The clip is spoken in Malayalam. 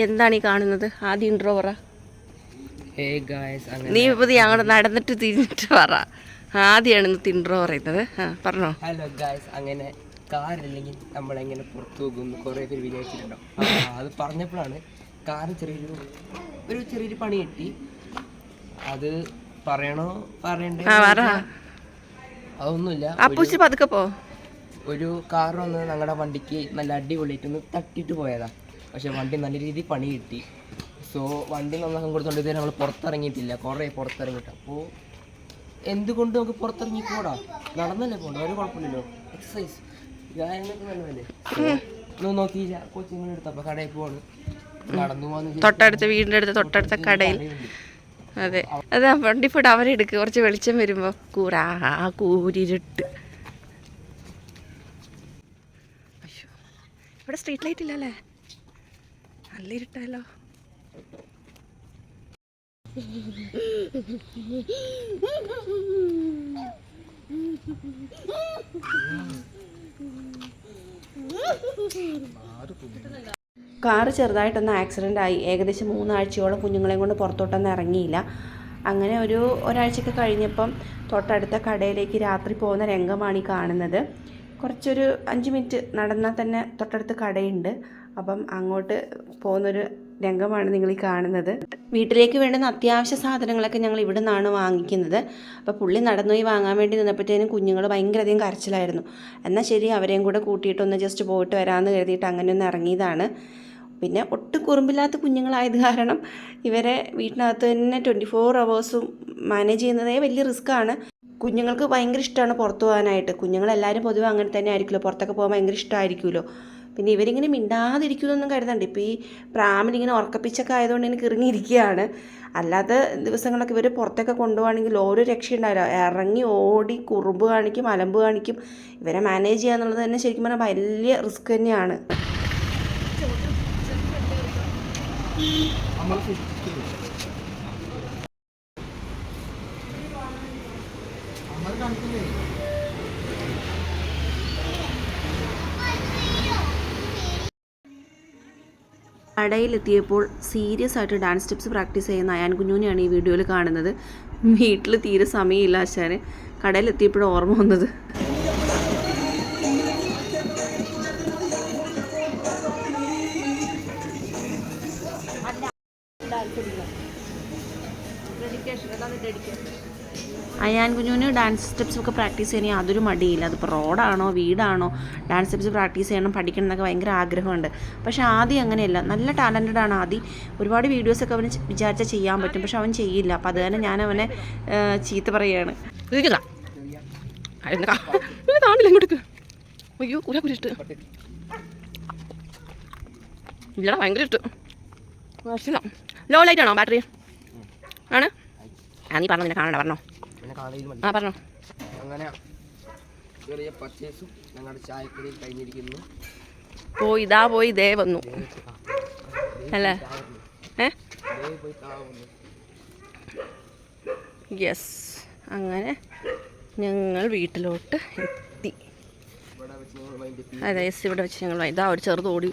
എന്താണ് ഈ കാണുന്നത്? ആദ്യം ഇൻട്രോ പറ. നീ ഇപ്പോൾ അങ്ങോട്ട് നടന്നിട്ട് തിരിഞ്ഞിട്ട് പറ. ആദ്യമാണ് ഇന്നത്തെ ഇൻട്രോ പറയുന്നത്. പറഞ്ഞോ. ഹലോ ഗായ്സ്, അങ്ങനെ കാറില്ലെങ്കിൽ നമ്മളെങ്ങനെ പുറത്തു പോകുന്നു കുറേ പേര് വിചാരിച്ചിട്ടുണ്ടോ? അത് പറഞ്ഞപ്പോഴാണ് കാറിന് ചെറിയൊരു പണി കിട്ടി. അത് പറയണോ പറയണ്ടേ? അതൊന്നുമില്ല. പതുക്കെ പോ. ഒരു കാർ വന്ന് ഞങ്ങളുടെ വണ്ടിക്ക് നല്ല അടിപൊളിയായിട്ടൊന്ന് തട്ടിയിട്ട് പോയതാ. പക്ഷെ വണ്ടി നല്ല രീതിയിൽ പണി കിട്ടി. സോ വണ്ടി നന്നാക്കാൻ കൊടുത്തോണ്ട് ഇതുവരെ നമ്മൾ പുറത്തിറങ്ങിയിട്ടില്ല. കുറേ പുറത്തിറങ്ങിയിട്ട്. അപ്പോൾ എന്തുകൊണ്ട് നമുക്ക് പുറത്തിറങ്ങിക്കൂടാ? നടന്നല്ലേ പോകണ്ട, ഒരു കുഴപ്പമില്ലല്ലോ. എക്സസൈസ് വ്യായാമം നല്ലതല്ലേ. ഒന്നും നോക്കിയില്ല, കോച്ചിങ്ങിന് എടുത്തപ്പോൾ കടയിൽ പോവാണ്. നടന്നു പോകാന്ന് തൊട്ടടുത്ത വീടിൻ്റെ അടുത്ത് തൊട്ടടുത്ത കടയിൽ. അതെ അതെ, വണ്ടി പോയിട്ട് അവരെടുക്കുക. കുറച്ച് വെളിച്ചം വരുമ്പോൾ കൂരിരുട്ട്. അയ്യോ, ഇവിടെ സ്ട്രീറ്റ് ലൈറ്റ് ഇല്ലല്ലേ? നല്ല ഇരുട്ടാലോ. കാറ് ചെറുതായിട്ടൊന്ന് ആക്സിഡൻ്റ് ആയി. ഏകദേശം 3 ആഴ്ചയോളം കുഞ്ഞുങ്ങളെയും കൊണ്ട് പുറത്തോട്ടൊന്നും ഇറങ്ങിയില്ല. അങ്ങനെ ഒരാഴ്ചയൊക്കെ കഴിഞ്ഞപ്പം തൊട്ടടുത്ത കടയിലേക്ക് രാത്രി പോകുന്ന രംഗമാണ് ഈ കാണുന്നത്. കുറച്ചൊരു 5 മിനിറ്റ് നടന്നാൽ തന്നെ തൊട്ടടുത്ത് കടയുണ്ട്. അപ്പം അങ്ങോട്ട് പോകുന്നൊരു രംഗമാണ് നിങ്ങൾ ഈ കാണുന്നത്. വീട്ടിലേക്ക് വേണ്ടുന്ന അത്യാവശ്യ സാധനങ്ങളൊക്കെ ഞങ്ങൾ ഇവിടെ നിന്നാണ് വാങ്ങിക്കുന്നത്. അപ്പോൾ പുള്ളി നടന്നുപോയി വാങ്ങാൻ വേണ്ടി നിന്നപ്പോഴത്തേനും കുഞ്ഞുങ്ങൾ ഭയങ്കരധികം കരച്ചിലായിരുന്നു. എന്നാൽ ശരി, അവരെയും കൂടെ കൂട്ടിയിട്ടൊന്ന് ജസ്റ്റ് പോയിട്ട് വരാമെന്ന് കരുതിയിട്ട് അങ്ങനെ ഒന്ന് ഇറങ്ങിയതാണ്. പിന്നെ ഒട്ടും കുറുമ്പില്ലാത്ത കുഞ്ഞുങ്ങളായത് കാരണം ഇവരെ വീട്ടിനകത്ത് തന്നെ 24 hours മാനേജ് ചെയ്യുന്നതേ വലിയ റിസ്ക്കാണ്. കുഞ്ഞുങ്ങൾക്ക് ഭയങ്കര ഇഷ്ടമാണ് പുറത്തു പോകാനായിട്ട്. കുഞ്ഞുങ്ങളെല്ലാവരും പൊതുവെ അങ്ങനെ തന്നെ ആയിരിക്കുമല്ലോ, പുറത്തൊക്കെ പോകാൻ ഭയങ്കര ഇഷ്ടമായിരിക്കുമല്ലോ. പിന്നെ ഇവരിങ്ങനെ മിണ്ടാതിരിക്കുമെന്നൊന്നും കരുതണ്ട. ഇപ്പോൾ ഈ പ്രാമിലിങ്ങനെ ഉറക്കപ്പിച്ചൊക്കെ ആയതുകൊണ്ട് എനിക്ക് ഇറങ്ങിയിരിക്കുകയാണ്. അല്ലാത്ത ദിവസങ്ങളൊക്കെ ഇവർ പുറത്തൊക്കെ കൊണ്ടുപോകുകയാണെങ്കിൽ ഓരോ രക്ഷയുണ്ടാവില്ല. ഇറങ്ങി ഓടി കുറുമ്പ് കാണിക്കും, അലമ്പ് കാണിക്കും. ഇവരെ മാനേജ് ചെയ്യുക എന്നുള്ളത് തന്നെ ശരിക്കും പറഞ്ഞാൽ വലിയ റിസ്ക് തന്നെയാണ്. കടയിലെത്തിയപ്പോൾ സീരിയസ് ആയിട്ട് ഡാൻസ് സ്റ്റെപ്സ് പ്രാക്ടീസ് ചെയ്യുന്ന അയാൻ കുഞ്ഞൂനെയാണ് ഈ വീഡിയോയിൽ കാണുന്നത്. വീട്ടിൽ തീരെ സമയമില്ല ആശാന്. കടയിലെത്തിയപ്പോഴും ഓർമ്മ വന്നത്. അയാൻ കുഞ്ഞുവിന് ഡാൻസ് സ്റ്റെപ്സ് ഒക്കെ പ്രാക്ടീസ് ചെയ്യാൻ യാതൊരു മടിയില്ല. അതിപ്പോൾ റോഡാണോ വീടാണോ ഡാൻസ് സ്റ്റെപ്സ് പ്രാക്ടീസ് ചെയ്യണം, പഠിക്കണം എന്നൊക്കെ ഭയങ്കര ആഗ്രഹമുണ്ട്. പക്ഷേ ആദ്യം അങ്ങനെയല്ല. നല്ല ടാലൻറ്റഡ് ആണ് ആദ്യം. ഒരുപാട് വീഡിയോസൊക്കെ അവന് വിചാരിച്ചാൽ ചെയ്യാൻ പറ്റും, പക്ഷെ അവൻ ചെയ്യില്ല. അപ്പോൾ അത് തന്നെ ഞാൻ അവനെ ചീത്ത പറയുകയാണ്. ഇങ്ങോട്ട് അയ്യോ കുരിട്ട് ഇല്ലടാ, ഭയങ്കര ഇട്ട്. ലോ ലൈറ്റ് ആണോ ബാറ്ററി? ആണ്. നീ പറഞ്ഞോ, നിന്നെ കാണണ്ട പറഞ്ഞോ. പറഞ്ഞോ. അങ്ങനെ ചെറിയ പർച്ചേസും ഞങ്ങളുടെ ചായക്കടയിൽ കഴിഞ്ഞിരിക്കുന്നു. പോയി ദേ വന്നു അല്ലേ? യെസ്, അങ്ങനെ ഞങ്ങൾ വീട്ടിലോട്ട് എത്തി. അതെ, യെസ്, ഇവിടെ വെച്ച് ഞങ്ങൾ ഇതാ ഒരു ചെറുതോടി.